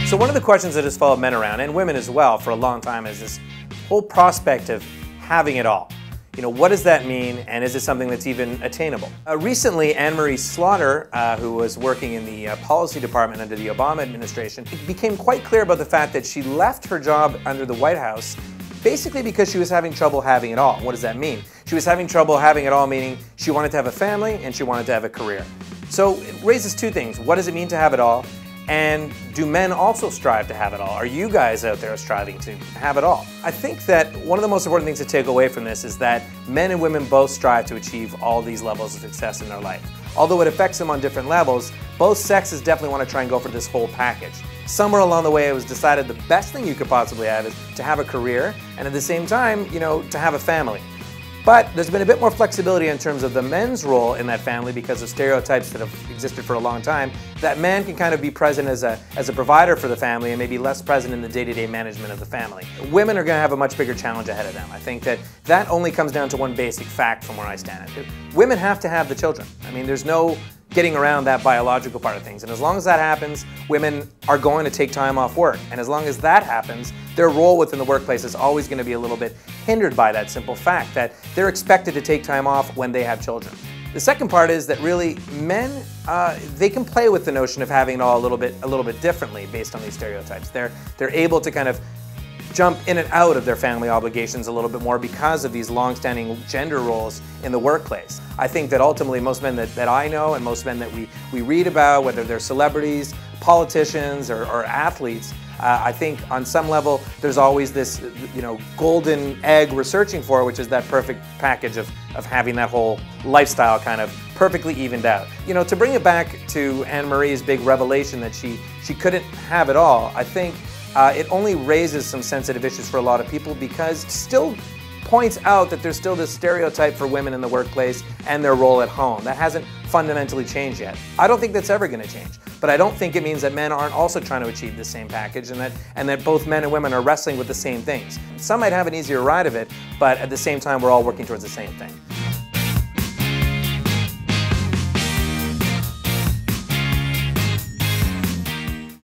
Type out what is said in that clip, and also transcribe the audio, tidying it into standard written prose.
So one of the questions that has followed men around, and women as well, for a long time is this whole prospect of having it all. You know, what does that mean, and is it something that's even attainable? Recently, Anne-Marie Slaughter, who was working in the policy department under the Obama administration, it became quite clear about the fact that she left her job under the White House basically because she was having trouble having it all. What does that mean? She was having trouble having it all, meaning she wanted to have a family and she wanted to have a career. So it raises two things. What does it mean to have it all? And do men also strive to have it all? Are you guys out there striving to have it all? I think that one of the most important things to take away from this is that men and women both strive to achieve all these levels of success in their life. Although it affects them on different levels, both sexes definitely want to try and go for this whole package. Somewhere along the way it was decided the best thing you could possibly have is to have a career and at the same time, to have a family. But there's been a bit more flexibility in terms of the men's role in that family because of stereotypes that have existed for a long time, that man can kind of be present as a provider for the family and maybe less present in the day-to-day management of the family. Women are going to have a much bigger challenge ahead of them. I think that only comes down to one basic fact from where I stand. Women have to have the children. I mean, there's no getting around that biological part of things. And as long as that happens, women are going to take time off work. And as long as that happens, their role within the workplace is always going to be a little bit hindered by that simple fact that they're expected to take time off when they have children. The second part is that really men, they can play with the notion of having it all a little bit differently based on these stereotypes. They're able to kind of jump in and out of their family obligations a little bit more because of these long-standing gender roles in the workplace. I think that ultimately most men that I know and most men that we read about, whether they're celebrities, politicians, or athletes, I think on some level there's always this golden egg we're searching for, which is that perfect package of having that whole lifestyle kind of perfectly evened out. To bring it back to Anne-Marie's big revelation that she couldn't have it all, I think it only raises some sensitive issues for a lot of people because it still points out that there's still this stereotype for women in the workplace and their role at home. That hasn't fundamentally changed yet. I don't think that's ever going to change, but I don't think it means that men aren't also trying to achieve the same package and that both men and women are wrestling with the same things. Some might have an easier ride of it, but at the same time we're all working towards the same thing.